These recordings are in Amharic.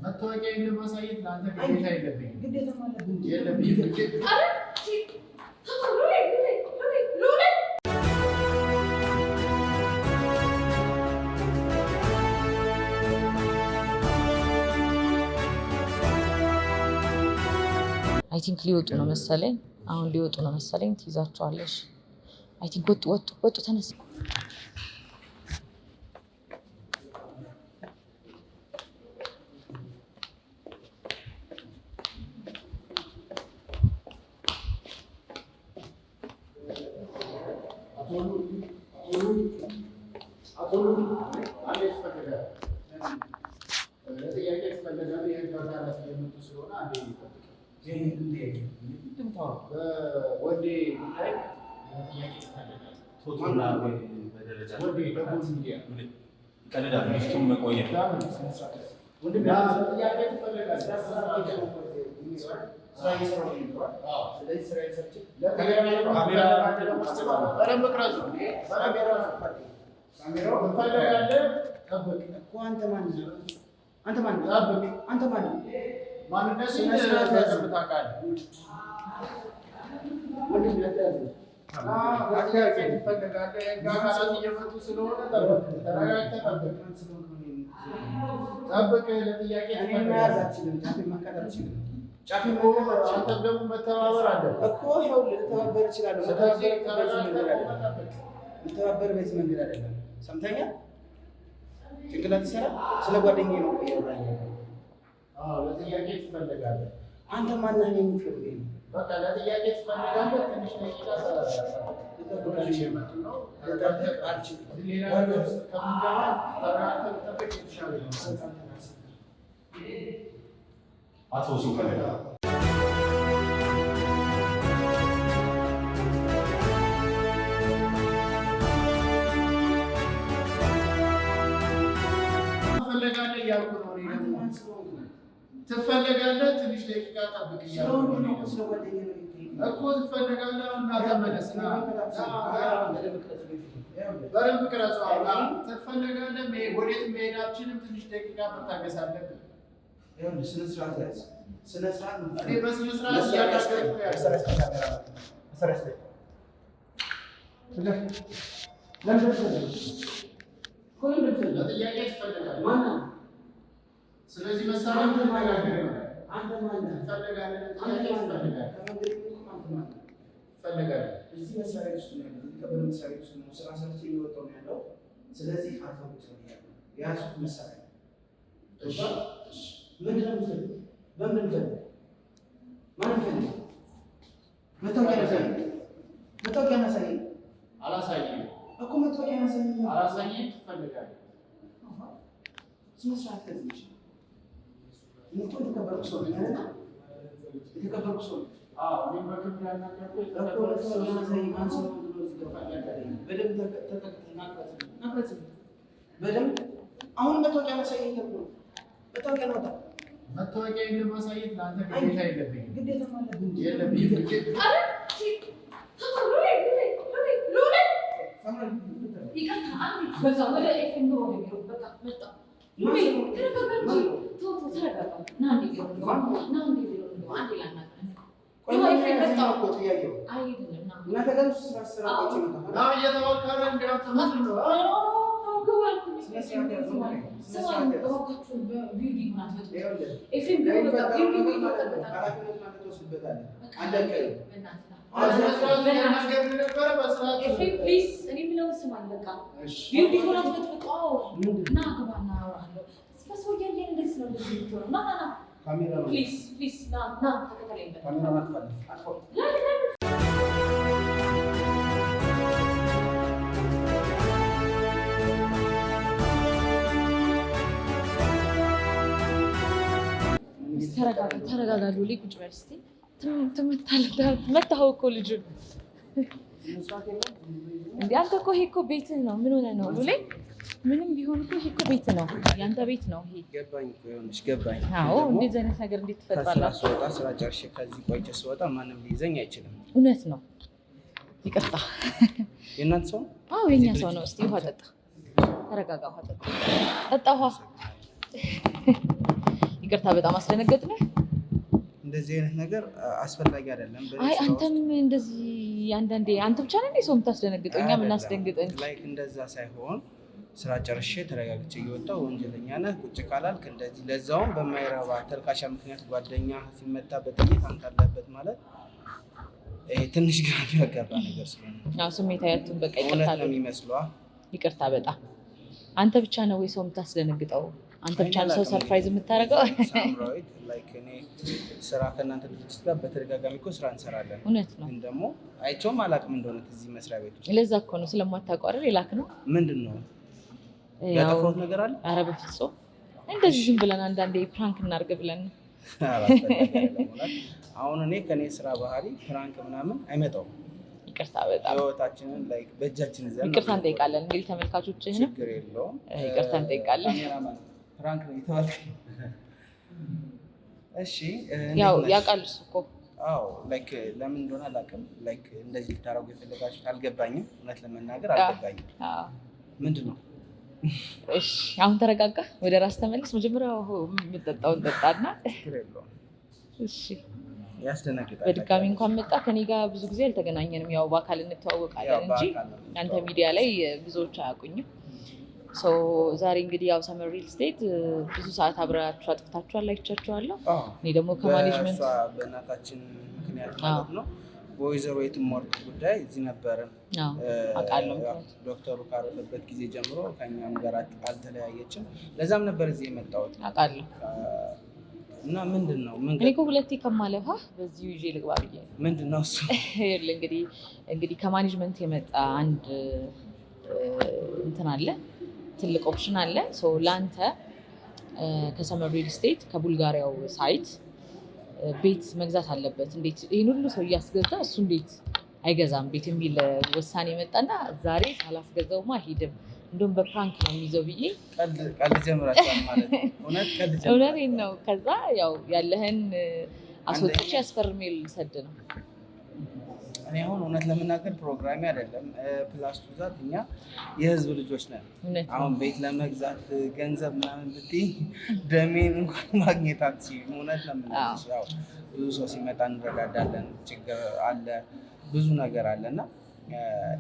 መታወቂያ ለማሳየት ለአንተ ግዴታ የለብኝም። አይ ቲንክ ሊወጡ ነው መሰለኝ። አሁን ሊወጡ ነው መሰለኝ። ትይዛቸዋለሽ። አይ ቲንክ ወጡ። ተነስ። መተባበር በዚህ መንገድ አይደለም። ሰምተኛ ጭንቅላት ይሰራል። ስለ ጓደኛዬ ነው እያወራኝ። ለጥያቄ ትፈልጋለህ? አንተ ማነህ የምትፈልገኝ? በቃ ለጥያቄ ትፈልጋለህ? ትንሽ ደቂቃ ትፈልጋለህ? ትንሽ ደቂቃ ጠብቅ እያልኩ እኮ ትፈልጋለህ እና ተመለስ። በደንብ ቅረጸው። ትፈልጋለህ? ወዴት መሄዳችንም ትንሽ ደቂቃ መታገስ አለብን። ስነ ስርዓት ያዝ። ስነ ስርዓት እኔ በስነ ስርዓት እያዳገርኩ ለጥያቄ ትፈልጋለህ? ስለዚህ መሳሪያ አንተ ማነህ? ትፈልጋለህ? እዚህ መሳሪያ ውስጥ ነው ያለው። ከበረ መሳሪያ ውስጥ ነው ስራ ሰርቼ እየወጣሁ ነው ያለው። ስለዚህ አርፈው ብቻ ነው ያለው የያዝኩት መሳሪያ። እሺ ምንድን ነው የምትፈልግ? በምን ፈልግ? ማንን ፈልግ? መታወቂያ ያሳየኝ። መታወቂያ ያሳየኝ። አላሳየኝም እኮ መታወቂያ ያሳየኝ። አላሳየኝም። ትፈልጋለህ? ስነ ስርዓት ከዚህ የተከበርኩ ሰው ነኝ። የተከበርኩ ሰው ነኝ። እኔም በክብር ያናገርኩህ በደንብ አሁን መታወቂያ ማሳየኝ ነበር። መታወቂያ ነው። መታወቂያ ለማሳየት ለአንተ ግዴታ የለብኝም። ግዴታ ተረጋጋ። ሉሊ ቁጭ በል እስኪ። ትምህርት አለ መታወቅ እኮ ልጁ እንዴ አንተ እኮ ይሄ እኮ ቤትህ ነው። ምን ሆነህ ነው ሉሌ? ምንም ቢሆን እኮ ይሄ እኮ ቤት ነው፣ ያንተ ቤት ነው ይሄ። ገባኝ እኮ ይኸውልሽ፣ ገባኝ። አዎ እንደዚህ አይነት ነገር እንዴት ትፈጥራላችሁ? ስወጣ ስራ ጨርሼ ከዚህ ቆይቼ ስወጣ ማንም ሊይዘኝ አይችልም። እውነት ነው። ይቅርታ። የእናንተ ሰው? አዎ የኛ ሰው ነው። እስቲ ውሃ ጠጣ፣ ተረጋጋ። ውሃ ጠጣ፣ ጠጣ ውሃ። ይቅርታ በጣም አስደነገጥነህ። እንደዚህ አይነት ነገር አስፈላጊ አይደለም። አይ አንተም እንደዚህ አንዳንዴ አንተ ብቻ ነህ ሰው የምታስደነግጠው፣ እኛ የምናስደንግጠን ላይክ እንደዛ ሳይሆን ስራ ጨርሼ ተረጋግቼ እየወጣሁ ወንጀለኛ ነህ ቁጭ ካላልክ እንደዚህ ለዛውም በማይረባ ተልካሻ ምክንያት ጓደኛ ሲመታ በጥይት አንተ አለበት ማለት ትንሽ ግራ የሚያጋባ ነገር ስለሆነ ስሜታዊቱን በቃ እውነት ነው የሚመስለው። ይቅርታ በጣም አንተ ብቻ ነው ወይ ሰው የምታስደነግጠው? አንተ ብቻ ነው ሰው ሰርፕራይዝ የምታደርገው? ሳምራዊት ላይክ እኔ ስራ ከእናንተ ድርጅት ጋር በተደጋጋሚ እኮ ስራ እንሰራለን። እውነት ነው። ግን ደግሞ አይቼውም አላውቅም እንደሆነ እዚህ መስሪያ ቤት ውስጥ። ለዛ እኮ ነው ስለማታውቀው አይደል የላክ ነው። ምንድን ነው ያጠፋሁት ነገር አለ? ኧረ በፍፁም እንደዚህ ዝም ብለን አንዳንዴ ፕራንክ እናድርግ ብለን ነው። አሁን እኔ ከኔ ስራ ባህሪ ፕራንክ ምናምን አይመጣውም። ይቅርታ በጣም ህይወታችንን ላይ በእጃችን ይዘን ይቅርታ እንጠይቃለን። እንግዲህ ተመልካቾችህንም ችግር የለውም ይቅርታ እንጠይቃለን። ፕራንክ ነው የተባልኩት። እሺ ያው ያውቃል እሱ እኮ። አዎ ላይክ ለምን እንደሆነ አላውቅም። ላይክ እንደዚህ ልታረጉ የፈለጋችሁት አልገባኝም። እውነት ለመናገር አልገባኝም። ምንድን ነው? እሺ አሁን ተረጋጋ፣ ወደ ራስ ተመለስ። መጀመሪያ የምጠጣውን ጠጣና። ችግር የለውም። እሺ ያስደነግጣል። በድጋሚ እንኳን መጣ። ከኔ ጋር ብዙ ጊዜ አልተገናኘንም። ያው በአካል እንተዋወቃለን እንጂ አንተ ሚዲያ ላይ ብዙዎች አያውቁኝም። ዛሬ እንግዲህ ያው ሰመር ሪል ስቴት ብዙ ሰዓት አብራችሁ አጥፍታችኋል፣ አይቻችኋለሁ። እኔ ደግሞ ከማኔጅመንት በእናታችን ምክንያት ማለት ነው በወይዘሮ የትምወርቅ ጉዳይ እዚህ ነበረን። ዶክተሩ ካረፈበት ጊዜ ጀምሮ ከእኛም ጋር አልተለያየችም። ለዛም ነበር እዚህ የመጣሁት። አውቃለሁ። እና ምንድን ነው እኔ እኮ ሁለቴ ከማለፋ በዚሁ ይዤ ልግባ ብዬ። ምንድን ነው እሱ? እንግዲህ ከማኔጅመንት የመጣ አንድ እንትን አለ፣ ትልቅ ኦፕሽን አለ። ለአንተ ከሰመር ሪል ስቴት ከቡልጋሪያው ሳይት ቤት መግዛት አለበት። እንዴት ይህን ሁሉ ሰው እያስገዛ እሱ እንዴት አይገዛም ቤት የሚል ውሳኔ መጣና ዛሬ ሳላስገዛውማ ሂድም እንደውም በፕራንክ ነው የሚይዘው ብዬ ቀልድ ጀምራችኋል ማለት ነው። እውነቴን ነው። ከዛ ያው ያለህን አስወጥቼ ያስፈርሜ ልሰድ ነው። እኔ አሁን እውነት ለመናገር ፕሮግራሜ አይደለም ፕላስ ቱዛት እኛ የህዝብ ልጆች ነን። አሁን ቤት ለመግዛት ገንዘብ ምናምን ብትይ ደሜን እንኳን ማግኘት አትችይም። እውነት ለመናገር ያው ብዙ ሰው ሲመጣ እንረዳዳለን፣ ችግር አለ፣ ብዙ ነገር አለ እና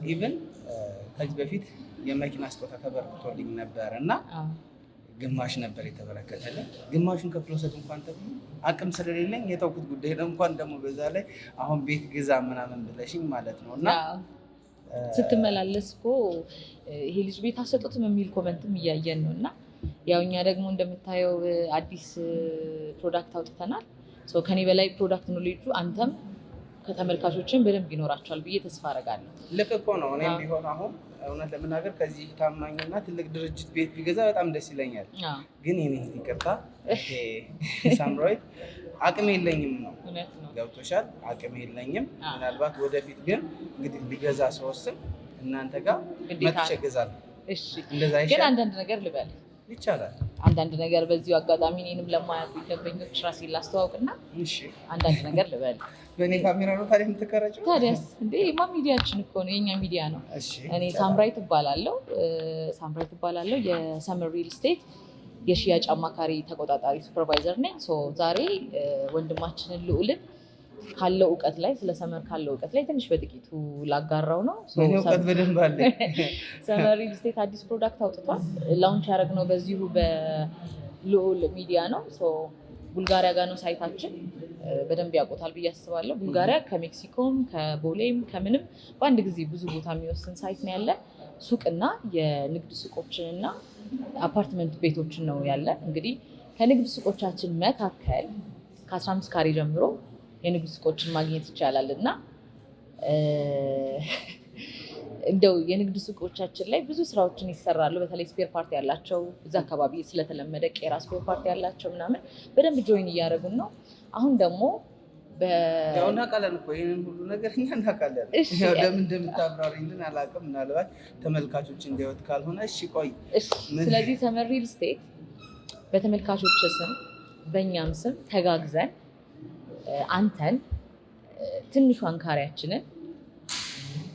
ኢቨን ከዚህ በፊት የመኪና ስጦታ ተበርክቶልኝ ነበር እና ግማሽ ነበር የተበረከተልኝ። ግማሹን ከፍሎ ሰጥ እንኳን አቅም ስለሌለኝ የተውኩት ጉዳይ ነው። እንኳን ደግሞ በዛ ላይ አሁን ቤት ግዛ ምናምን ብለሽኝ ማለት ነው። እና ስትመላለስ እኮ ይሄ ልጅ ቤት አሰጡትም የሚል ኮመንትም እያየን ነው። እና ያው እኛ ደግሞ እንደምታየው አዲስ ፕሮዳክት አውጥተናል። ከኔ በላይ ፕሮዳክት ኖሌጁ አንተም ከተመልካቾችን በደንብ ይኖራቸዋል ብዬ ተስፋ አደርጋለሁ። ልክ እኮ ነው። እኔም ቢሆን አሁን እውነት ለመናገር ከዚህ ታማኝና ትልቅ ድርጅት ቤት ቢገዛ በጣም ደስ ይለኛል። ግን የኔ ይቅርታ ሳምራዊት አቅም የለኝም ነው። ገብቶሻል? አቅም የለኝም። ምናልባት ወደፊት ግን እንግዲህ ሊገዛ ስወስን እናንተ ጋር መጥቼ እገዛለሁ። ግን አንዳንድ ነገር ልበል ይቻላል። አንዳንድ ነገር በዚሁ አጋጣሚ እኔንም ለማያውቁኝ ደንበኞች ራሴን ላስተዋውቅና አንዳንድ ነገር ልበል። በእኔ ካሜራ ነው ታዲያ የምትቀረጭው? ታዲያስ እንዴ ማ ሚዲያችን እኮ ነው፣ የኛ ሚዲያ ነው። እኔ ሳምራዊት እባላለሁ። የሰመር ሪል ስቴት የሽያጭ አማካሪ ተቆጣጣሪ ሱፐርቫይዘር ነኝ። ዛሬ ወንድማችንን ልዑልን ካለው እውቀት ላይ ስለ ሰመር ካለው እውቀት ላይ ትንሽ በጥቂቱ ላጋራው ነው። እውቀት በደንብ አለ። ሰመር ሪል ስቴት አዲስ ፕሮዳክት አውጥቷል። ላውንች ያደረግነው በዚሁ በልዑል ሚዲያ ነው። ቡልጋሪያ ጋር ነው ሳይታችን። በደንብ ያውቁታል ብዬ አስባለሁ። ቡልጋሪያ ከሜክሲኮም ከቦሌም ከምንም በአንድ ጊዜ ብዙ ቦታ የሚወስን ሳይት ነው ያለ። ሱቅና የንግድ ሱቆችንና አፓርትመንት ቤቶችን ነው ያለ። እንግዲህ ከንግድ ሱቆቻችን መካከል ከ15 ካሬ ጀምሮ የንግድ ሱቆችን ማግኘት ይቻላል እና እንደው የንግድ ሱቆቻችን ላይ ብዙ ስራዎችን ይሰራሉ። በተለይ ስፔር ፓርት ያላቸው እዛ አካባቢ ስለተለመደ ቄራ ስፔር ፓርት ያላቸው ምናምን በደንብ ጆይን እያደረጉን ነው። አሁን ደግሞ ያው እናውቃለን እኮ ይሄንን ሁሉ ነገር እኛ እናውቃለን። ያው ለምን እንደምታብራሪልን አላውቅም። ምናልባት ተመልካቾች እንዲያዩት ካልሆነ እሺ ቆይ። ስለዚህ ሰመር ሪል ስቴት በተመልካቾች ስም በእኛም ስም ተጋግዘን አንተን ትንሿን ካሬያችንን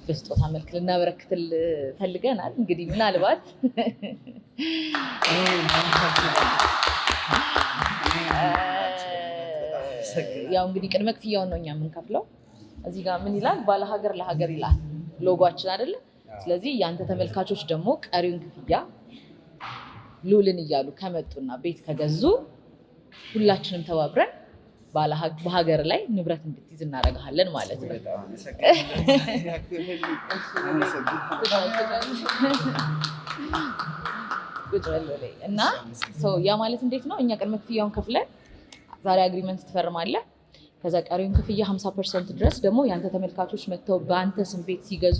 በስጦታ መልክ ልናበረክትል ፈልገናል። እንግዲህ ምናልባት ያው እንግዲህ ቅድመ ክፍያውን ነው እኛ የምንከፍለው። እዚህ ጋር ምን ይላል? ባለ ሀገር ለሀገር ይላል ሎጓችን አይደለ? ስለዚህ የአንተ ተመልካቾች ደግሞ ቀሪውን ክፍያ ሉልን እያሉ ከመጡና ቤት ከገዙ ሁላችንም ተባብረን በሀገር ላይ ንብረት እንድትይዝ እናደርግሃለን ማለት ነው። እና ያ ማለት እንዴት ነው? እኛ ቅድመ ክፍያውን ከፍለን ዛሬ አግሪመንት ትፈርማለህ። ከዛ ቀሪውን ክፍያ 50% ድረስ ደግሞ የአንተ ተመልካቾች መጥተው በአንተ ስም ቤት ሲገዙ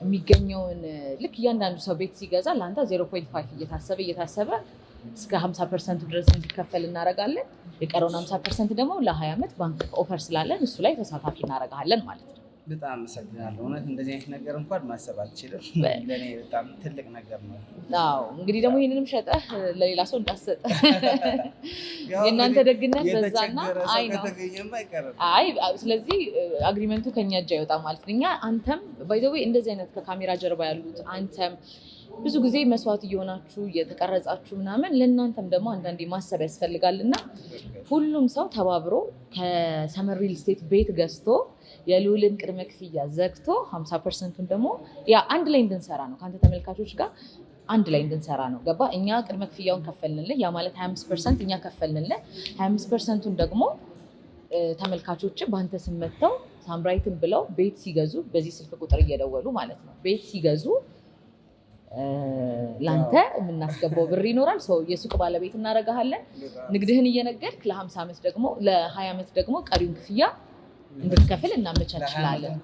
የሚገኘውን ልክ እያንዳንዱ ሰው ቤት ሲገዛ ለአንተ 0.5 እየታሰበ እስከ 50% ድረስ እንዲከፈል እናደርጋለን። የቀረውን 50% ደግሞ ለ20 ዓመት ባንክ ኦፈር ስላለን እሱ ላይ ተሳታፊ እናደርጋለን ማለት ነው። በጣም አመሰግናለሁ። እውነት እንደዚህ አይነት ነገር እንኳን ማሰብ አልችልም። ለእኔ በጣም ትልቅ ነገር ነው። አዎ እንግዲህ ደግሞ ይህንንም ሸጠህ ለሌላ ሰው እንዳሰጠ የእናንተ ደግነት በዛና አይ ስለዚህ አግሪመንቱ ከኛ እጅ አይወጣም ማለት ነው። እኛ አንተም ባይ ዘ ዌይ እንደዚህ አይነት ከካሜራ ጀርባ ያሉት አንተም ብዙ ጊዜ መስዋዕት እየሆናችሁ እየተቀረጻችሁ ምናምን ለእናንተም ደግሞ አንዳንዴ ማሰብ ያስፈልጋል እና ሁሉም ሰው ተባብሮ ከሰመር ሪል ስቴት ቤት ገዝቶ የሉልን ቅድመ ክፍያ ዘግቶ 50%ን ደግሞ ያ አንድ ላይ እንድንሰራ ነው። ከአንተ ተመልካቾች ጋር አንድ ላይ እንድንሰራ ነው። ገባ? እኛ ቅድመ ክፍያውን ከፈልንልህ፣ ያ ማለት 25% እኛ ከፈልንልህ፣ 25%ን ደግሞ ተመልካቾች በአንተ ስም መጥተው ሳምራይትን ብለው ቤት ሲገዙ በዚህ ስልክ ቁጥር እየደወሉ ማለት ነው ቤት ሲገዙ ላንተ የምናስገባው ብር ይኖራል። ሰው የሱቅ ባለቤት እናደርግሃለን። ንግድህን እየነገድክ ለ50 ዓመት ደግሞ ለ20 ዓመት ደግሞ ቀሪውን ክፍያ እንድትከፍል እናመቻችላለን።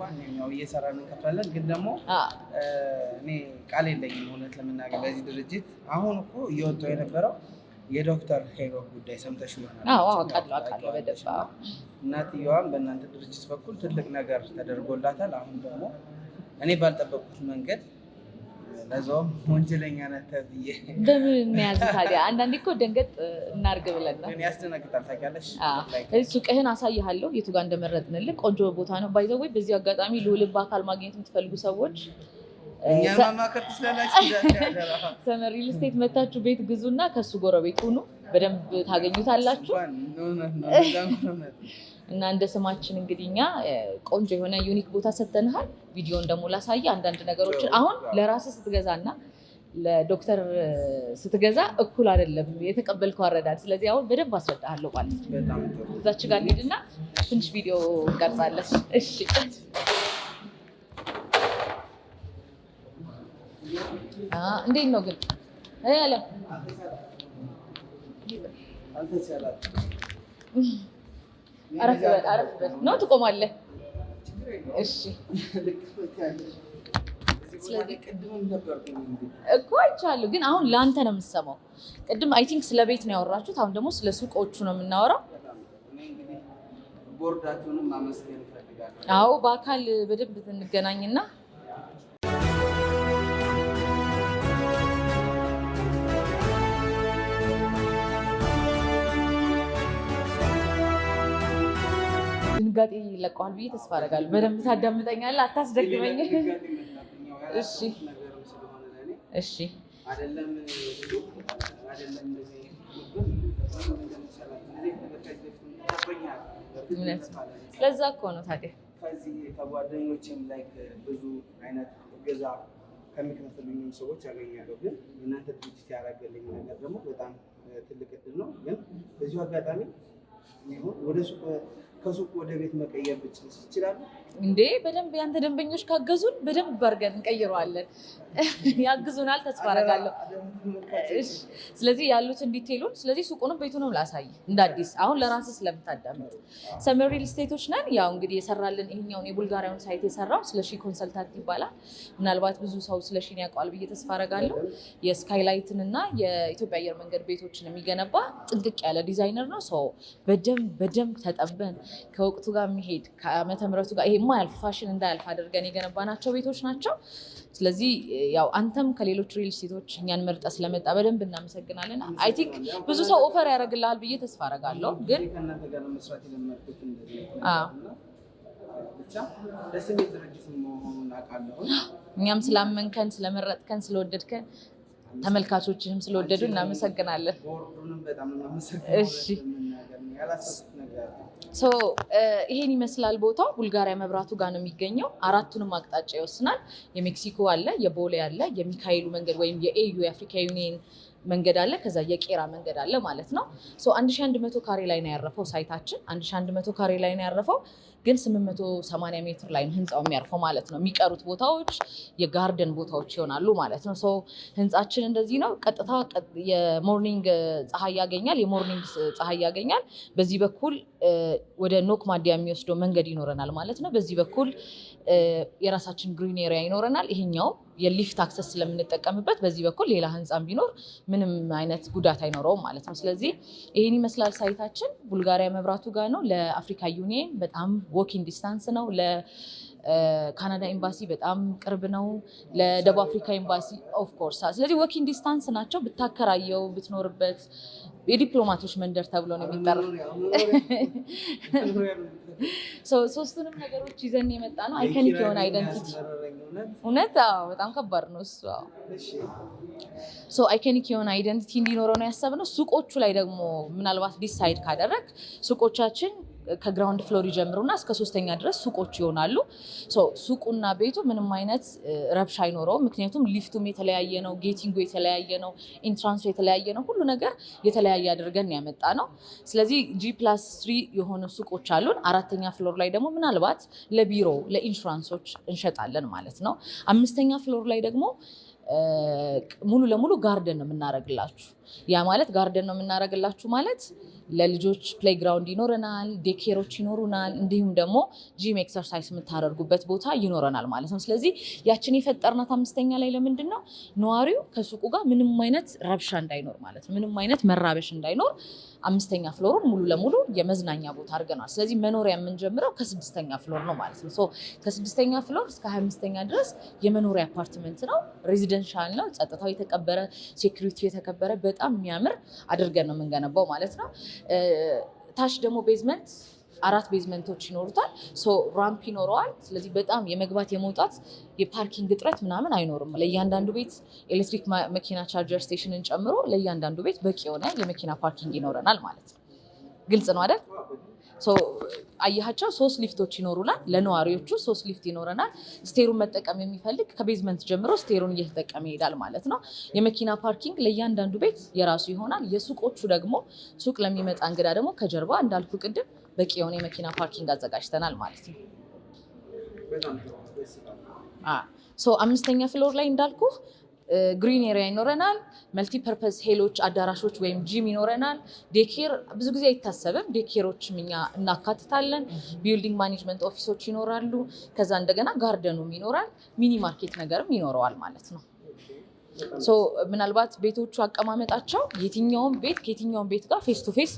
እየሰራን እንከፍላለን። ግን ደግሞ እኔ ቃል የለኝም እውነት ለመናገር ለዚህ ድርጅት። አሁን እኮ እየወጣው የነበረው የዶክተር ሄኖክ ጉዳይ ሰምተሽ ይሆናል። አውቃለሁ በደንብ። እናትየዋም በእናንተ ድርጅት በኩል ትልቅ ነገር ተደርጎላታል። አሁን ደግሞ እኔ ባልጠበቁት መንገድ ለዛውም ወንጀለኛ ነህ ተብዬ በምን እንያዝ ታዲያ? አንዳንዴ እኮ ደንገጥ እናርግ ብለን ነው። ያስደነግጣል። ታውቂያለሽ። ሱቅህን አሳይሃለሁ የቱ ጋር እንደመረጥንልህ ቆንጆ ቦታ ነው። ባይ ዘ ወይ በዚህ አጋጣሚ ልውልን በአካል ማግኘት የምትፈልጉ ሰዎች እኛን ማማከር ትችላላችሁ። ሰመር ሪል ስቴት መታችሁ ቤት ግዙና ከሱ ጎረቤት ሁኑ። በደንብ ታገኙታላችሁ። እና እንደ ስማችን እንግዲህ እኛ ቆንጆ የሆነ ዩኒክ ቦታ ሰጥተንሃል። ቪዲዮን ደግሞ ላሳየ አንዳንድ ነገሮችን አሁን ለራስህ ስትገዛና ለዶክተር ስትገዛ እኩል አይደለም የተቀበልከው አረዳድ። ስለዚህ አሁን በደንብ አስረዳሃለሁ ማለት ነው። እዛች ጋር ሄድና ትንሽ ቪዲዮ እንቀርጻለን። እሺ እንዴት ነው ግን ያለ አረፍ በል ነው ትቆማለህ? እሺ እኮ አይቻለሁ፣ ግን አሁን ለአንተ ነው የምትሰማው። ቅድም አይ ቲንክ ስለ ቤት ነው ያወራችሁት፣ አሁን ደግሞ ስለ ሱቆቹ ነው የምናወራው። ቦርዳችሁንም ማመስገን እፈልጋለሁ። አዎ በአካል በደንብ እንገናኝና ድንጋጤ ይለቀዋል ብዬ ተስፋ አደርጋለሁ። በደንብ ታዳምጠኛለህ፣ አታስደግመኝ። እሺ እሺ ለዛ እኮ ነው ታዲያ ከዚህ ከጓደኞችም ላይ ብዙ አይነት እገዛ ከሚከፍሉኝም ሰዎች ያገኛለሁ። ግን እናንተ ድርጅት ያደረገልኝ ነገር ደግሞ በጣም ትልቅ እድል ነው። ግን በዚሁ አጋጣሚ ወደ ሱቅ ከሱቅ ወደ ቤት መቀየር ብችልስ ይችላል እንዴ? በደንብ ያንተ ደንበኞች ካገዙን በደንብ አድርገን እንቀይረዋለን። ያግዙናል፣ ተስፋ አደርጋለሁ። ስለዚህ ያሉትን ዲቴይሉን፣ ስለዚህ ሱቁንም ቤቱንም ላሳይ እንደ አዲስ አሁን ለራስህ ስለምታዳምጥ። ሰመር ሪል ስቴቶች ነን። ያው እንግዲህ የሰራልን ይሄኛውን የቡልጋሪያውን ሳይት የሰራው ስለሺ ኮንሰልታንት ይባላል። ምናልባት ብዙ ሰው ስለሺን ያውቀዋል ብዬ ተስፋ አደርጋለሁ። የስካይላይትን እና የኢትዮጵያ አየር መንገድ ቤቶችን የሚገነባ ጥንቅቅ ያለ ዲዛይነር ነው። ሰው በደንብ ተጠበን ከወቅቱ ጋር የሚሄድ ከዓመተ ምህረቱ ጋር ይሄ የማያልፍ ፋሽን እንዳያልፍ አድርገን የገነባናቸው ቤቶች ናቸው። ስለዚህ ያው አንተም ከሌሎች ሪል ስቴቶች እኛን መርጠ ስለመጣ በደንብ እናመሰግናለን። አይ ቲንክ ብዙ ሰው ኦፈር ያደርግልሃል ብዬ ተስፋ አደርጋለሁ። ግን እኛም ስላመንከን ስለመረጥከን ስለወደድከን ተመልካቾችህም ስለወደዱ እናመሰግናለን። እሺ ይሄን ይመስላል ቦታው። ቡልጋሪያ መብራቱ ጋር ነው የሚገኘው። አራቱንም አቅጣጫ ይወስናል። የሜክሲኮ አለ፣ የቦሌ አለ፣ የሚካኤሉ መንገድ ወይም የኤዩ የአፍሪካ ዩኒየን መንገድ አለ፣ ከዛ የቄራ መንገድ አለ ማለት ነው። 1100 ካሬ ላይ ነው ያረፈው ሳይታችን። 1100 ካሬ ላይ ነው ያረፈው፣ ግን 880 ሜትር ላይ ነው ህንፃው የሚያርፈው ማለት ነው። የሚቀሩት ቦታዎች የጋርደን ቦታዎች ይሆናሉ ማለት ነው። ህንፃችን እንደዚህ ነው። ቀጥታ የሞርኒንግ ፀሐይ ያገኛል። የሞርኒንግ ፀሐይ ያገኛል። በዚህ በኩል ወደ ኖክ ማዲያ የሚወስደው መንገድ ይኖረናል ማለት ነው። በዚህ በኩል የራሳችን ግሪን ኤሪያ ይኖረናል። ይሄኛው የሊፍት አክሰስ ስለምንጠቀምበት በዚህ በኩል ሌላ ህንፃም ቢኖር ምንም አይነት ጉዳት አይኖረውም ማለት ነው። ስለዚህ ይህን ይመስላል ሳይታችን። ቡልጋሪያ መብራቱ ጋር ነው። ለአፍሪካ ዩኒየን በጣም ዎኪንግ ዲስታንስ ነው። ለካናዳ ኤምባሲ በጣም ቅርብ ነው። ለደቡብ አፍሪካ ኤምባሲ ኦፍኮርስ። ስለዚህ ዎኪንግ ዲስታንስ ናቸው። ብታከራየው ብትኖርበት የዲፕሎማቶች መንደር ተብሎ ነው የሚጠራው። ሶስቱንም ነገሮች ይዘን የመጣ ነው። አይኮኒክ የሆነ አይደንቲቲ እውነት በጣም ከባድ ነው እሱ። አይኮኒክ የሆነ አይደንቲቲ እንዲኖረው ነው ያሰብነው። ሱቆቹ ላይ ደግሞ ምናልባት ዲሳይድ ካደረግ ሱቆቻችን ከግራውንድ ፍሎር ይጀምሩና እስከ 3ኛ ድረስ ሱቆች ይሆናሉ። ሱቁና ቤቱ ምንም አይነት ረብሻ አይኖረውም። ምክንያቱም ሊፍቱም የተለያየ ነው፣ ጌቲንጉ የተለያየ ነው፣ ኢንትራንሱ የተለያየ ነው። ሁሉ ነገር የተለያየ አድርገን ያመጣ ነው። ስለዚህ G+3 የሆኑ ሱቆች አሉን። 4ኛ ፍሎር ላይ ደግሞ ምናልባት ለቢሮ ለኢንሹራንሶች እንሸጣለን ማለት ነው። 5ኛ ፍሎር ላይ ደግሞ ሙሉ ለሙሉ ጋርደን ነው የምናደርግላችሁ። ያ ማለት ጋርደን ነው የምናደርግላችሁ ማለት ለልጆች ፕሌይግራውንድ ይኖረናል፣ ዴኬሮች ይኖሩናል፣ እንዲሁም ደግሞ ጂም ኤክሰርሳይዝ የምታደርጉበት ቦታ ይኖረናል ማለት ነው። ስለዚህ ያችን የፈጠርናት 5ኛ ላይ ለምንድን ነው ነዋሪው ከሱቁ ጋር ምንም አይነት ረብሻ እንዳይኖር ማለት ነው፣ ምንም አይነት መራበሽ እንዳይኖር 5ኛ ፍሎሩን ሙሉ ለሙሉ የመዝናኛ ቦታ አድርገናል። ስለዚህ መኖሪያ የምንጀምረው ከ6ኛ ፍሎር ነው ማለት ነው። ከ6ኛ ፍሎር እስከ 25ኛ ድረስ የመኖሪያ አፓርትመንት ነው፣ ሬዚደንሻል ነው። ጸጥታው የተከበረ፣ ሴኩሪቲ የተከበረ በጣም የሚያምር አድርገን ነው የምንገነባው ማለት ነው። ታች ደግሞ ቤዝመንት 4 ቤዝመንቶች ይኖሩታል። ራምፕ ይኖረዋል። ስለዚህ በጣም የመግባት የመውጣት የፓርኪንግ እጥረት ምናምን አይኖርም። ለእያንዳንዱ ቤት ኤሌክትሪክ መኪና ቻርጀር ስቴሽንን ጨምሮ ለእያንዳንዱ ቤት በቂ የሆነ የመኪና ፓርኪንግ ይኖረናል ማለት ነው። ግልጽ ነው አይደል? አያቸው 3 ሊፍቶች ይኖሩናል። ለነዋሪዎቹ 3 ሊፍት ይኖረናል። ስቴሩን መጠቀም የሚፈልግ ከቤዝመንት ጀምሮ ስቴሩን እየተጠቀመ ይሄዳል ማለት ነው። የመኪና ፓርኪንግ ለእያንዳንዱ ቤት የራሱ ይሆናል። የሱቆቹ ደግሞ ሱቅ ለሚመጣ እንግዳ ደግሞ ከጀርባ እንዳልኩ ቅድም በቂ የሆነ የመኪና ፓርኪንግ አዘጋጅተናል ማለት ነው። 5ኛ ፍሎር ላይ እንዳልኩ ግሪን ኤሪያ ይኖረናል። መልቲፐርፐዝ ሄሎች አዳራሾች ወይም ጂም ይኖረናል። ዴኬር ብዙ ጊዜ አይታሰብም። ዴኬሮችም እኛ እናካትታለን። ቢልዲንግ ማኔጅመንት ኦፊሶች ይኖራሉ። ከዛ እንደገና ጋርደኑም ይኖራል። ሚኒ ማርኬት ነገርም ይኖረዋል ማለት ነው። ምናልባት ቤቶቹ አቀማመጣቸው የትኛውም ቤት ከየትኛውም ቤት ጋር ፌስ ቱ ፌስ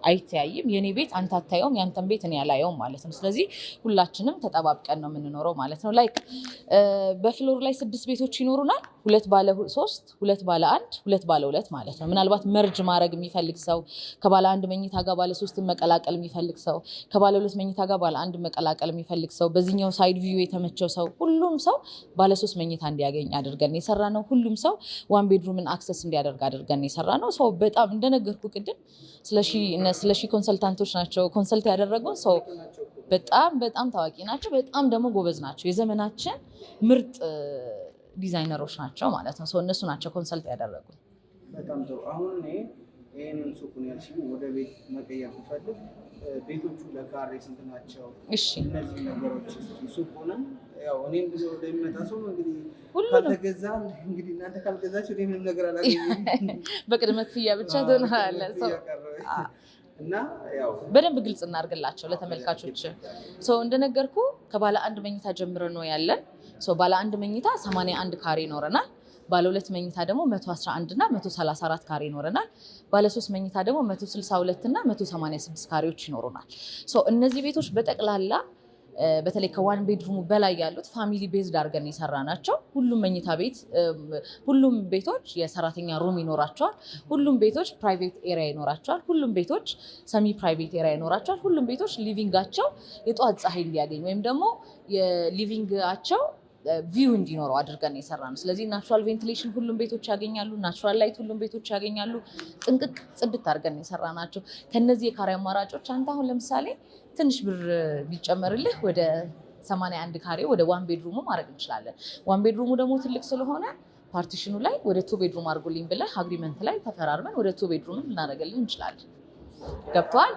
አይተያይም። የኔ ቤት አንተ አታየውም፣ ያንተን ቤት እኔ አላየውም ማለት ነው። ስለዚህ ሁላችንም ተጠባብቀን ነው የምንኖረው ማለት ነው። ላይክ በፍሎር ላይ 6 ቤቶች ይኖሩናል። 2 ባለ 3፣ 2 ባለ 1፣ 2 ባለ 2 ማለት ነው። ምናልባት መርጅ ማድረግ የሚፈልግ ሰው ከባለ 1 መኝታ ጋር ባለ 3 መቀላቀል የሚፈልግ ሰው ከባለ 2 መኝታ ጋር ባለ 1 መቀላቀል የሚፈልግ ሰው በዚህኛው ሳይድ ቪው የተመቸው ሰው ሁሉም ሰው ባለ 3 መኝታ እንዲያገኝ አድርገን የሰራ ነው። ሁሉም ሰው 1 ቤድሩምን አክሰስ እንዲያደርግ አድርገን የሰራ ነው። በጣም እንደነገርኩ ቅድም ስለሺ ኮንሰልታንቶች ናቸው ኮንሰልት ያደረጉን። በጣም ታዋቂ ናቸው። በጣም ደግሞ ጎበዝ ናቸው። የዘመናችን ምርጥ ዲዛይነሮች ናቸው ማለት ነው። እነሱ ናቸው ኮንሰልት ያደረጉን። በጣም ጥሩ። አሁን እኔ ይሄንን ሱቁን ያልሽኝ ወደ ቤት መቀየር ብፈልግ ቤቶቹ ለካሬ ስንት ናቸው? እሺ እነዚህ ነገሮች ሱቁንም ያው እኔም ብዙ ለሚመጣ ሰው እንግዲህ ካልተገዛ እንግዲህ እናንተ ካልገዛችሁ እኔ ምንም ነገር አላገኝም። በቅድመ ክፍያ ብቻ ትሆናለህ። እና ያው በደንብ ግልጽ እናድርግላቸው ለተመልካቾች። እንደነገርኩ ከባለ 1 መኝታ ጀምሮ ነው ያለን። ባለ 1 መኝታ 81 ካሬ ይኖረናል። ባለ 2 መኝታ ደግሞ 111 እና 134 ካሬ ይኖረናል። ባለ 3 መኝታ ደግሞ 162 እና 186 ካሬዎች ይኖሩናል። እነዚህ ቤቶች በጠቅላላ በተለይ ከዋን ቤድሩሙ በላይ ያሉት ፋሚሊ ቤዝድ አድርገን የሰራ ናቸው። ሁሉም ቤቶች የሰራተኛ ሩም ይኖራቸዋል። ሁሉም ቤቶች ፕራይቬት ኤሪያ ይኖራቸዋል። ሁሉም ቤቶች ሰሚ ፕራይቬት ኤሪያ ይኖራቸዋል። ሁሉም ቤቶች ሊቪንጋቸው የጠዋት ፀሐይ እንዲያገኝ ወይም ደግሞ የሊቪንጋቸው ቪው እንዲኖረው አድርገን የሰራ ነው። ስለዚህ ናቹራል ቬንቲሌሽን ሁሉም ቤቶች ያገኛሉ። ናቹራል ላይት ሁሉም ቤቶች ያገኛሉ። ጥንቅቅ ጽድት አድርገን የሰራ ናቸው። ከነዚህ የካሬ አማራጮች አንተ አሁን ለምሳሌ ትንሽ ብር ቢጨመርልህ ወደ 81 ካሬ ወደ ዋን ቤድሩሙ ማድረግ እንችላለን። ዋን ቤድሩሙ ደግሞ ትልቅ ስለሆነ ፓርቲሽኑ ላይ ወደ 2 ቤድሩም አድርጉልኝ ብለህ አግሪመንት ላይ ተፈራርመን ወደ 2 ቤድሩም ልናደርግልህ እንችላለን። ገብቶሃል?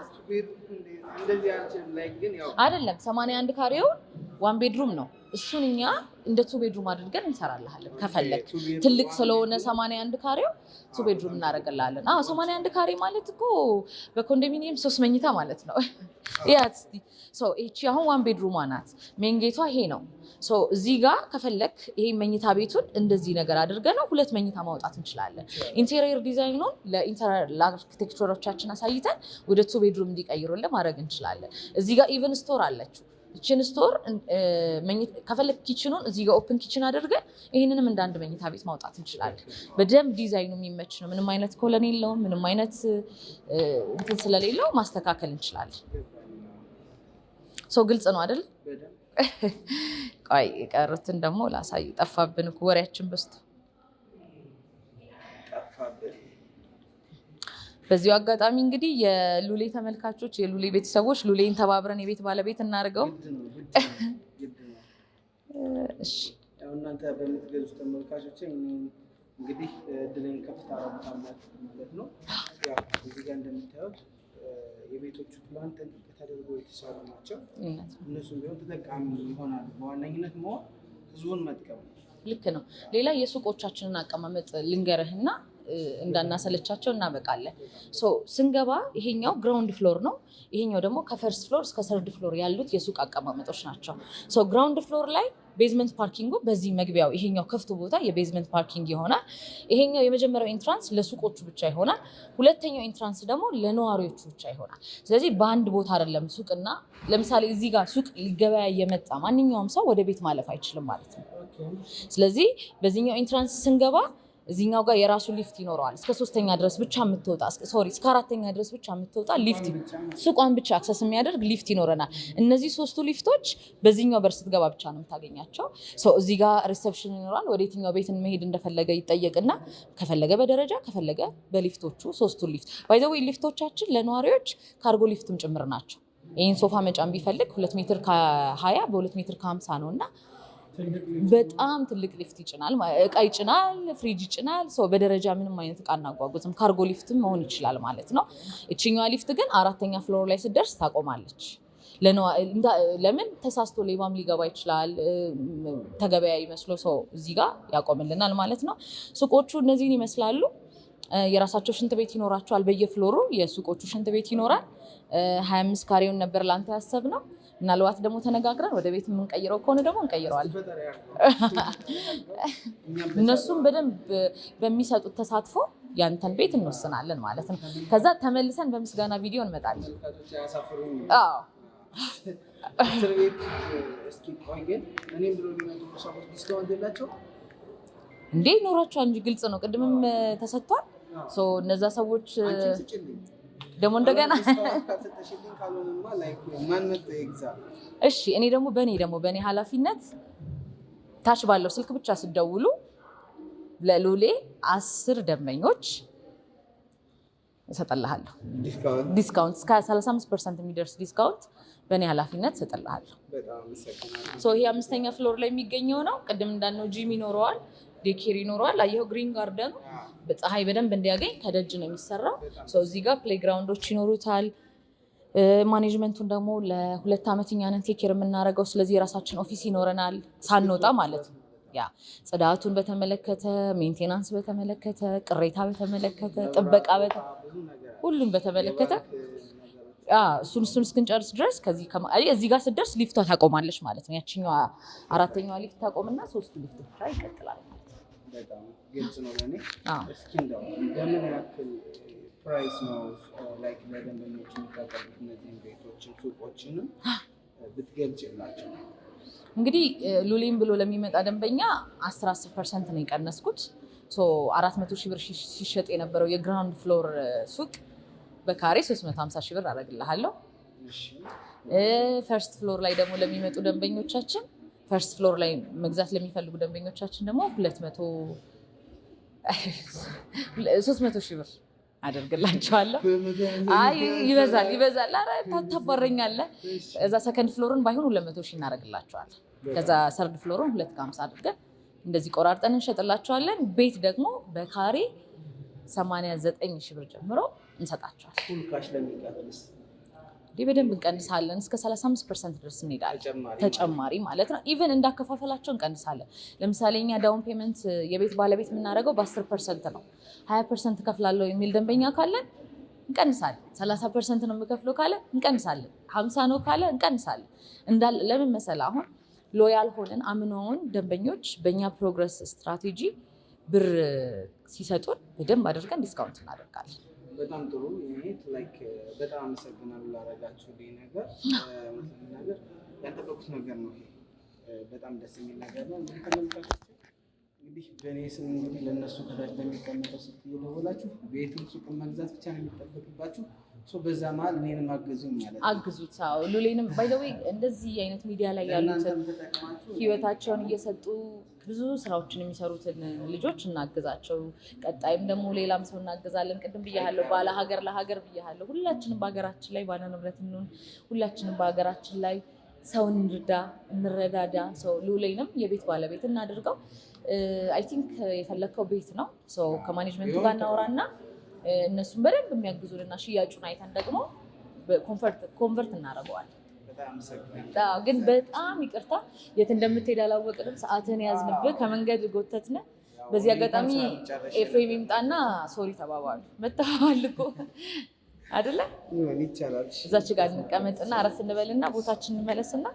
አይደለም 81 ካሬውን ዋን ቤድሩም ነው። እሱን እኛ እንደ 2 ቤድሩም አድርገን እንሰራልሃለን። ከፈለግ ትልቅ ስለሆነ 81 ካሬው 2 ቤድሩም እናደርግልሃለን። 81 ካሬ ማለት እኮ በኮንዶሚኒየም 3 መኝታ ማለት ነው። እቺ አሁን ዋን ቤድሩም ናት። ሜን ጌቷ ይሄ ነው። እዚህ ጋር ከፈለግ ይሄ መኝታ ቤቱን እንደዚህ ነገር አድርገን 2 መኝታ ማውጣት እንችላለን። ኢንቴሪየር ዲዛይኑን ለአርኪቴክቸሮቻችን አሳይተን ወደ 2 ቤድሩም እንዲቀይሩልን ማድረግ እንችላለን። እዚህ ጋር ኢቨን ስቶር አለችው። ኪችን ስቶር ከፈለግ ኪችኑን እዚህ ጋር ኦፕን ኪችን አድርገን ይህንንም እንደ አንድ መኝታ ቤት ማውጣት እንችላለን። በደንብ ዲዛይኑ የሚመች ነው። ምንም አይነት ኮለን የለውም። ምንም አይነት እንትን ስለሌለው ማስተካከል እንችላለን። ግልጽ ነው አይደል? ቆይ የቀሩትን ደግሞ ላሳይ። ጠፋብን እኮ ወሬያችን በዝቶ። በዚሁ አጋጣሚ እንግዲህ የሉሌ ተመልካቾች፣ የሉሌ ቤተሰቦች ሉሌን ተባብረን የቤት ባለቤት እናድርገው። እሺ እናንተ በምትገዙት ተመልካቾች እንግዲህ እድለኝ ከፍታ አረጋግጣላችሁ ማለት ነው። ያው እዚህ ጋር እንደምታዩት የቤቶቹ ፕላን ጥንቅቅ ተደርገው የተሰሩ ናቸው። እነሱም ቢሆን ተጠቃሚ ይሆናሉ። በዋነኝነት መሆን ህዝቡን መጥቀም ልክ ነው። ሌላ የሱቆቻችንን አቀማመጥ ልንገርህና እንዳናሰለቻቸው እናበቃለን። ስንገባ ይሄኛው ግራውንድ ፍሎር ነው። ይሄኛው ደግሞ ከፈርስት ፍሎር እስከ ሰርድ ፍሎር ያሉት የሱቅ አቀማመጦች ናቸው። ግራውንድ ፍሎር ላይ ቤዝመንት ፓርኪንጉ በዚህ መግቢያው ይሄኛው ክፍቱ ቦታ የቤዝመንት ፓርኪንግ ይሆናል። ይሄኛው የመጀመሪያው ኢንትራንስ ለሱቆቹ ብቻ ይሆናል። ሁለተኛው ኢንትራንስ ደግሞ ለነዋሪዎቹ ብቻ ይሆናል። ስለዚህ በአንድ ቦታ አይደለም ሱቅና ለምሳሌ እዚህ ጋር ሱቅ ሊገበያ የመጣ ማንኛውም ሰው ወደ ቤት ማለፍ አይችልም ማለት ነው። ስለዚህ በዚህኛው ኢንትራንስ ስንገባ እዚህኛው ጋር የራሱ ሊፍት ይኖረዋል። እስከ 3ኛ ድረስ ብቻ የምትወጣ እስከ 4ኛ ድረስ ብቻ የምትወጣ ሊፍት ሱቋን ብቻ አክሰስ የሚያደርግ ሊፍት ይኖረናል። እነዚህ 3ቱ ሊፍቶች በዚህኛው በር ስትገባ ብቻ ነው የምታገኛቸው። እዚህ ጋር ሪሴፕሽን ይኖራል። ወደ የትኛው ቤት መሄድ እንደፈለገ ይጠየቅና ከፈለገ በደረጃ ከፈለገ በሊፍቶቹ 3ቱ ሊፍት ባይ ዘ ዌይ ሊፍቶቻችን ለነዋሪዎች ካርጎ ሊፍትም ጭምር ናቸው። ይህን ሶፋ መጫን ቢፈልግ 2 ሜትር ከ20 በ2 ሜትር ከ50 ነው እና በጣም ትልቅ ሊፍት ይጭናል። እቃ ይጭናል፣ ፍሪጅ ይጭናል። በደረጃ ምንም አይነት እቃ እናጓጉዝም። ካርጎ ሊፍትም መሆን ይችላል ማለት ነው። እችኛዋ ሊፍት ግን 4ኛ ፍሎር ላይ ስትደርስ ታቆማለች። ለምን ተሳስቶ ሌባም ሊገባ ይችላል። ተገበያ ይመስሎ ሰው እዚህ ጋር ያቆምልናል ማለት ነው። ሱቆቹ እነዚህን ይመስላሉ። የራሳቸው ሽንት ቤት ይኖራቸዋል። በየፍሎሩ የሱቆቹ ሽንት ቤት ይኖራል። 25 ካሬውን ነበር ላንተ ያሰብነው። ምናልባት ደግሞ ተነጋግረን ወደ ቤት የምንቀይረው ከሆነ ደግሞ እንቀይረዋለን። እነሱም በደንብ በሚሰጡት ተሳትፎ ያንተን ቤት እንወስናለን ማለት ነው። ከዛ ተመልሰን በምስጋና ቪዲዮ እንመጣለን። እንዴ ኖሯቸዋል እንጂ ግልጽ ነው። ቅድምም ተሰጥቷል። እነዛ ሰዎች ደግሞ እንደገና እሺ እኔ ደግሞ በእኔ ኃላፊነት ታች ባለው ስልክ ብቻ ስደውሉ ለሉሌ 10 ደንበኞች እሰጥልሃለሁ። ዲስካውንት እስከ 35% የሚደርስ ዲስካውንት በእኔ ኃላፊነት እሰጥልሃለሁ። ይሄ 5ኛ ፍሎር ላይ የሚገኘው ነው። ቅድም እንዳልነው ጂም ይኖረዋል፣ ዴኬር ይኖረዋል። አየኸው ግሪን ጋርደኑ ፀሐይ በደንብ እንዲያገኝ ከደጅ ነው የሚሰራው። እዚህ ጋር ፕሌይግራውንዶች ይኖሩታል። ማኔጅመንቱን ደግሞ ለ2 ዓመት እኛ ነን ቴክ ኬር የምናደርገው። ስለዚህ የራሳችን ኦፊስ ይኖረናል ሳንወጣ ማለት ነው። ያ ጽዳቱን በተመለከተ፣ ሜንቴናንስ በተመለከተ፣ ቅሬታ በተመለከተ፣ ጥበቃ ሁሉም በተመለከተ እሱን እስክንጨርስ ድረስ እዚህ ጋር ስትደርስ ሊፍቷ ታቆማለች ማለት ነው። ያችኛዋ 4ኛዋ ሊፍት ታቆምና 3ቱ ሊፍት ብቻ ይቀጥላል ማለት ነው። በጣም ግልጽ ነው ለኔ። አዎ እስኪ እንደው በምን ያክል ፕራይስ ነው ላይክ ለደንበኞች የሚታቀርቡት እነዚህን ቤቶችን ሱቆችንም ብትገልጭላቸው? እንግዲህ ሉሌም ብሎ ለሚመጣ ደንበኛ 10% ነው የቀነስኩት። 400 ሺህ ብር ሲሸጥ የነበረው የግራውንድ ፍሎር ሱቅ በካሬ 350 ሺህ ብር አደርግልሃለሁ። ፈርስት ፍሎር ላይ ደግሞ ለሚመጡ ደንበኞቻችን ፈርስት ፍሎር ላይ መግዛት ለሚፈልጉ ደንበኞቻችን ደግሞ 300 ሺህ ብር አደርግላቸዋለሁ። አይ ይበዛል። ኧረ ታባረኛለህ። እዛ ሰከንድ ፍሎርን ባይሆን 200 ሺህ እናደርግላቸዋለን። ከዛ ሰርድ ፍሎርን 250 አድርገን እንደዚህ ቆራርጠን እንሸጥላቸዋለን። ቤት ደግሞ በካሬ 89 ሺህ ብር ጀምሮ እንሰጣቸዋለን። ፉል ካሽ ለሚቀርብስ በደንብ እንቀንሳለን። እስከ 35% ድረስ እንሄዳለን። ተጨማሪ ማለት ነው። ኢቨን እንዳከፋፈላቸው እንቀንሳለን። ለምሳሌ እኛ ዳውን ፔመንት የቤት ባለቤት የምናደርገው በ10% ነው። 20% ከፍላለሁ የሚል ደንበኛ ካለን እንቀንሳለን። 30% ነው የምከፍለው ካለ እንቀንሳለን። 50 ነው ካለ እንቀንሳለን። እንዳለ ለምን መሰለህ አሁን ሎያል ሆነን አምነውን ደንበኞች በእኛ ፕሮግረስ ስትራቴጂ ብር ሲሰጡን በደንብ አድርገን ዲስካውንት እናደርጋለን። በጣም ጥሩ። ይሄ ላይክ በጣም አመሰግናለሁ ላደረጋችሁልኝ ነገር። ነገር ያልጠበቁት ነገር ነው። ይሄ በጣም ደስ የሚል ነገር ነው። እንግዲህ ተመልካቾች እንግዲህ በእኔ ስም እንግዲህ ለእነሱ ከታች በሚቀመጠው ስልክ እየደወላችሁ ቤቱን ሱቁን መግዛት ብቻ ነው የሚጠበቅባችሁ። በዛ መሀል እኔንም አግዙኝ ማለት ነው። አግዙት። አዎ ሉሌንም ባይ ዘ ዌይ እንደዚህ አይነት ሚዲያ ላይ ያሉትን ህይወታቸውን እየሰጡ ብዙ ስራዎችን የሚሰሩትን ልጆች እናግዛቸው። ቀጣይም ደግሞ ሌላም ሰው እናግዛለን። ቅድም ብያለሁ፣ ባለ ሀገር ለሀገር ብያለሁ። ሁላችንም በሀገራችን ላይ ባለ ንብረት እንሆን፣ ሁላችንም በሀገራችን ላይ ሰውን እንርዳ፣ እንረዳዳ። ሰው ሉሌንም የቤት ባለቤት እናድርገው። አይ ቲንክ የፈለግከው ቤት ነው። ከማኔጅመንቱ ጋር እናወራና እነሱን በደንብ የሚያግዙልና ሽያጩን አይተን ደግሞ ኮንቨርት እናደርገዋለን። ግን በጣም ይቅርታ የት እንደምትሄድ አላወቅንም። ሰዓትን ያዝንብህ፣ ከመንገድ ጎተትነ። በዚህ አጋጣሚ ኤፍሬም ይምጣና ሶሪ ተባባሉ። መተባባል እኮ አይደለ? እዛች ጋር እንቀመጥና አረፍ እንበልና ቦታችን እንመለስና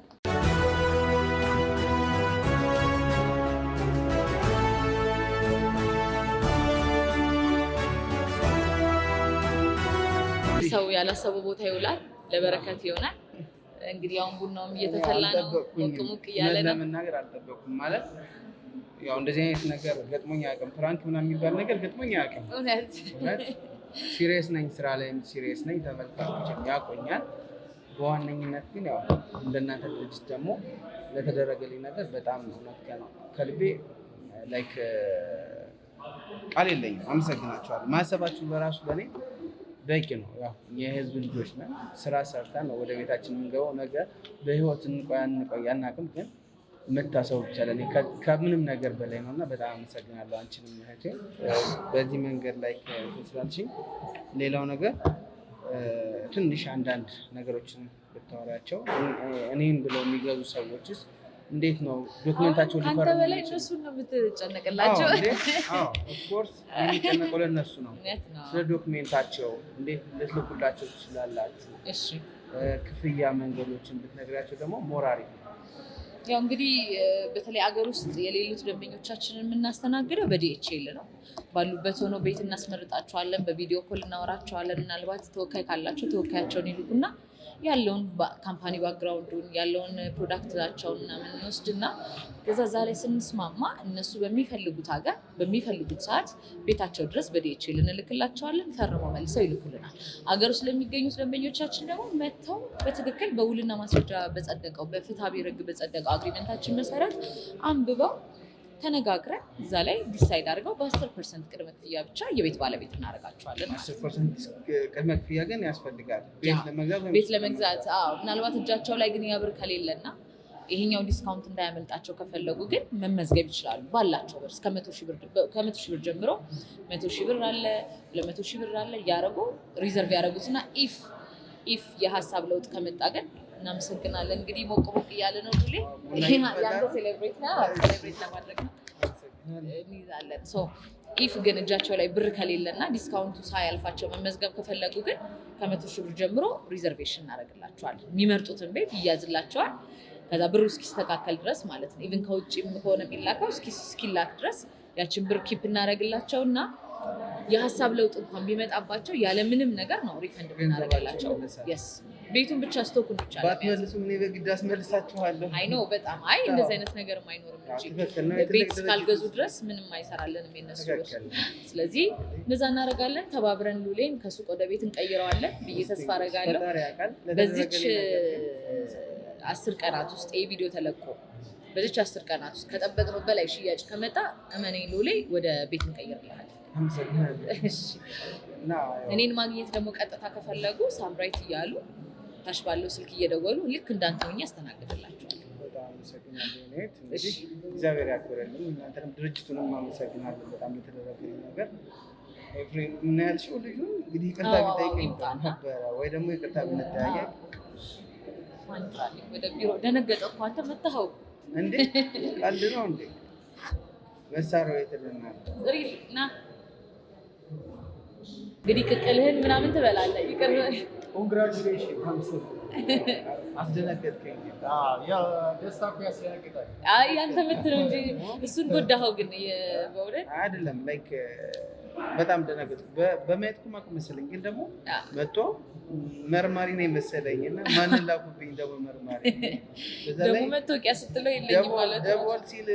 ሰው ያላሰበው ቦታ ይውላል፣ ለበረከት ይሆናል። እንግዲህ አሁን ቡናውም እየተፈላ ነው፣ ሞቅ ሞቅ እያለ ነው። ለመናገር አልጠበኩም ማለት ያው እንደዚህ አይነት ነገር ገጥሞኝ አያውቅም። ፕራንክ ምናምን የሚባል ነገር ገጥሞኝ አያውቅም። እውነት ሲሪየስ ነኝ፣ ስራ ላይም ሲሪየስ ነኝ። ተመልካቾችም ያውቁኛል። በዋነኝነት ግን ያው እንደናንተ ድርጅት ደግሞ ለተደረገልኝ ነገር በጣም እውነት ከልቤ ላይክ ቃል የለኝም። አመሰግናቸዋለሁ። ማሰባችሁ በራሱ ለእኔ በቂ ነው። ያው የህዝብ ልጆች ነን። ስራ ሰርተን ነው ወደ ቤታችን የምንገባው። ነገር በህይወት እንቆይ አናውቅም፣ ግን መታሰቡ ብቻ ለእኔ ከምንም ነገር በላይ ነው እና በጣም አመሰግናለሁ አንቺንም እህቴ በዚህ መንገድ ላይ ስላልሽኝ። ሌላው ነገር ትንሽ አንዳንድ ነገሮችን ብታወራቸው እኔን ብለው የሚገዙ ሰዎችስ እንዴት ነው ዶክመንታቸው ሊፈርሙ? አንተ በላይ እነሱን ነው የምትጨነቅላቸው። ኦፍኮርስ የሚጨነቀው ለእነሱ ነው። ስለ ዶክሜንታቸው እንዴት ልትልኩላቸው ትችላላችሁ? ክፍያ መንገዶችን ብትነግራቸው ደግሞ ሞራሪ ነው። ያው እንግዲህ በተለይ አገር ውስጥ የሌሉት ደንበኞቻችንን የምናስተናግደው በዲኤችኤል ነው። ባሉበት ሆነው ቤት እናስመርጣቸዋለን፣ በቪዲዮ ኮል እናወራቸዋለን። ምናልባት ተወካይ ካላቸው ተወካያቸውን ይልኩና ያለውን ካምፓኒ ባክግራውንዱን ያለውን ፕሮዳክታቸውን ምናምን እንወስድና ከዛ ላይ ስንስማማ እነሱ በሚፈልጉት ሀገር በሚፈልጉት ሰዓት ቤታቸው ድረስ በዲኤችኤል እንልክላቸዋለን። ፈርመው መልሰው ይልኩልናል። አገር ውስጥ ለሚገኙት ደንበኞቻችን ደግሞ መጥተው በትክክል በውልና ማስረጃ በጸደቀው በፍትሐ ብሔር ሕግ በጸደቀው አግሪመንታችን መሰረት አንብበው ተነጋግረን እዛ ላይ ዲሳይድ አድርገው በ10% ቅድመ ክፍያ ብቻ የቤት ባለቤት እናደርጋቸዋለን። 10% ቅድመ ክፍያ ግን ያስፈልጋል ቤት ለመግዛት። ምናልባት እጃቸው ላይ ግን ያ ብር ከሌለና ይሄኛው ዲስካውንት እንዳያመልጣቸው ከፈለጉ ግን መመዝገብ ይችላሉ። ባላቸው ብር እስከ 100 ሺህ ብር ጀምሮ 100 ሺህ ብር አለ፣ 200 ሺህ ብር አለ እያደረጉ ሪዘርቭ ያደረጉትና ኢፍ የሀሳብ ለውጥ ከመጣ ግን እናመሰግናለን። እንግዲህ ሞቅ ሞቅ እያለ ነው። ዱሌ ያንተ ሴሌብሬት ለማድረግ ነው እንይዛለን። ኢፍ ግን እጃቸው ላይ ብር ከሌለና ዲስካውንቱ ሳያልፋቸው መመዝገብ ከፈለጉ ግን ከ100 ሺህ ብር ጀምሮ ሪዘርቬሽን እናደርግላቸዋለን። የሚመርጡትን ቤት ይያዝላቸዋል። ከዛ ብሩ እስኪስተካከል ድረስ ማለት ነው። ኢቭን ከውጭም ከሆነ የሚላከው እስኪላክ ድረስ ያችን ብር ኪፕ እናደርግላቸውና የሀሳብ ለውጥ እንኳን ቢመጣባቸው ያለምንም ነገር ነው ሪፈንድ እናደርግላቸው። ቤቱን ብቻ ስቶኩን ብቻ ባትመልሱ እኔ በግድ አስመልሳችኋለሁ። አይ ነው በጣም እንደዚህ አይነት ነገር አይኖርም እንጂ ቤት እስካልገዙ ድረስ ምንም አይሰራልንም የነሱ። ስለዚህ እንደዛ እናደርጋለን። ተባብረን ሉሌን ከሱቅ ወደ ቤት እንቀይረዋለን ብዬ ተስፋ አደርጋለሁ። በዚች 10 ቀናት ውስጥ ይህ ቪዲዮ ተለቆ በዚች 10 ቀናት ውስጥ ከጠበቅነው በላይ ሽያጭ ከመጣ እመኔ ሉሌ ወደ ቤት እንቀይርልሃል። እኔን ማግኘት ደግሞ ቀጥታ ከፈለጉ ሳምራይት እያሉ ታች ባለው ስልክ እየደወሉ ልክ እንዳንተ ሆኜ አስተናግድላቸዋለሁ። በጣም አመሰግናለሁ። እግዚአብሔር ያክብረልኝ። እናንተንም ድርጅቱንም አመሰግናለሁ በጣም ለተደረገልኝ ነገር። ኤፍሬም ምን ያልሽው ልጁ እንግዲህ ይቅርታ ቢጠይቀኝ ነበረ ወይ ደግሞ ይቅርታ ብንጠያየቅ ወደ ቢሮ ደነገጠ እኮ አንተ መታኸው እንዴ? ቀልድ ነው እንዴ? መሳሪያው የተደናል ና እንግዲህ ቅቅልህን ምናምን ትበላለህ። ይቅር ኮንግራቹሌሽን አስደነገጥከኝ። ደስታ እኮ ያስደነግጣል። ያንተ ምትለው እንጂ እሱን ጎዳኸው። ግን በእውነት አይደለም ላይክ በጣም ደነገጥኩ። በማየት እኮ መሰለኝ፣ ግን ደግሞ መጥቶ መርማሪ ነው መሰለኝ እና ማንን ላኩብኝ ደግሞ መርማሪ ደግሞ መታወቂያ ስትለው የለኝም ማለት ነው። ደወል ሲል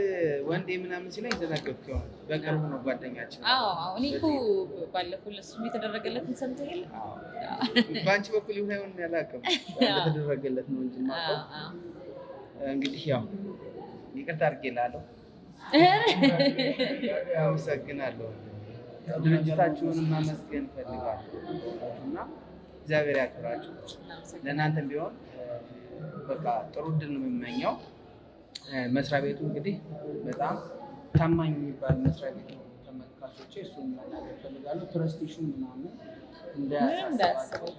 ወንዴ ምናምን ሲለኝ ደነገጥኩ። ይሆን በቅርቡ ነው ጓደኛችን። እኔ እኮ ባለፈው ለእሱም የተደረገለትን ሰምተህ የለ? በአንቺ በኩል ይሁን አይሆን ያላውቅም፣ የተደረገለት ነው እንጂ የማውቀው። እንግዲህ ያው ይቅርታ አድርጌልሃለሁ። አመሰግናለሁ። ድርጅታችሁንም ማመስገን እፈልጋለሁ እና እግዚአብሔር ያክብራችሁ። ለእናንተም ቢሆን በቃ ጥሩ እድል ነው የምመኘው። መስሪያ ቤቱ እንግዲህ በጣም ታማኝ የሚባል መስሪያ ቤት ነው። ተመልካቾቼ እሱን መናገር እፈልጋለሁ። ትረስቴሽን ምናምን እንዳያስበው።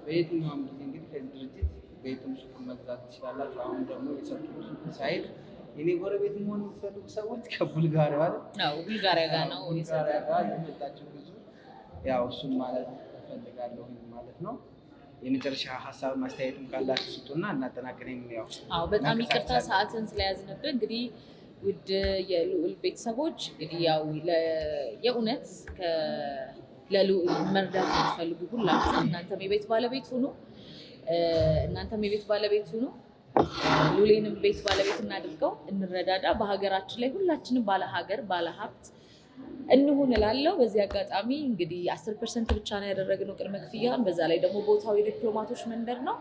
በየትኛውም ጊዜ እንግዲህ ከዚህ ድርጅት ቤቱን ሱቅ መግዛት ትችላላችሁ። አሁን ደግሞ የሰጡት ሳይት የኔ ጎረቤት መሆን የምትፈልጉ ሰዎች ከቡልጋሪያ አይደል? ቡልጋሪያ ጋር ነው። ቡልጋሪያ ጋር የመጣችሁ ብዙ ያው እሱም ማለት እፈልጋለሁ ማለት ነው። የመጨረሻ ሀሳብ ማስተያየትም ካላችሁ ስጡና እናጠናቅረን። ያው በጣም ይቅርታ ሰዓትን ስለያዝንብን። እንግዲህ ውድ የልዑል ቤተሰቦች እንግዲህ ያው የእውነት ለልዑል መርዳት የምትፈልጉ ሁላችሁ እናንተም የቤት ባለቤት ሁኑ። ሉሌንም ቤት ባለቤት እናድርገው፣ እንረዳዳ። በሀገራችን ላይ ሁላችንም ባለ ሀብት እንሁን እላለሁ። በዚህ አጋጣሚ እንግዲህ 10% ብቻ ነው ያደረግነው ቅድመ ክፍያ። በዛ ላይ ደግሞ ቦታው የዲፕሎማቶች መንደር ነው።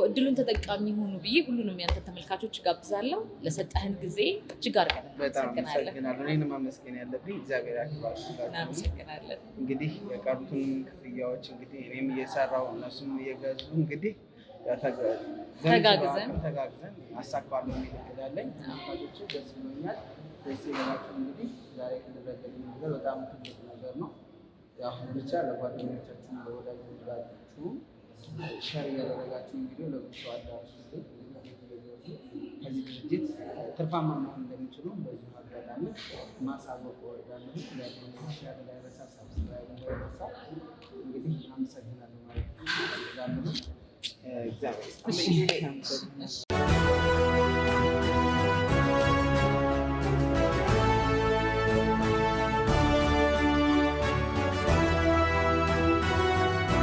እድሉን ተጠቃሚ ሆኑ ብዬ ሁሉንም ያንተ ተመልካቾች ጋብዛለሁ። ለሰጠህን ጊዜ እጅግ አድርገን እናመሰግናለን። እኔንም ማመስገን ያለብኝ እግዚአብሔር ያክብራችሁ። እናመሰግናለን። እንግዲህ የቀሩትን ክፍያዎች እንግዲህ እኔም እየሰራው እነሱም እየገዙ እንግዲህ ተጋግዘን አሳካዋለሁ የሚል እቅድ አለኝ። ተመልካቾቼ ደስ ብሎኛል። ደስ ይበላችሁ። እንግዲህ ዛሬ የተደረገልኝ ነገር በጣም ትልቅ ነገር ነው። ያው ብቻ ለጓደኞቻችሁ ለወዳጆቻችሁ ሸር እያደረጋችሁ እንግዲህ ለብዙ ሰው አዳርሱልኝ። ከዚህ ድርጅት ትርፋማ መሆን እንደሚችሉ በዚሁ አጋጣሚ ማሳወቅ እወዳለሁ። ሸር ላይረሳ፣ ሰብስክራይብ ላይረሳ። እንግዲህ አመሰግናለሁ ማለት ነው። እግዚአብሔር ይስጥልኝ።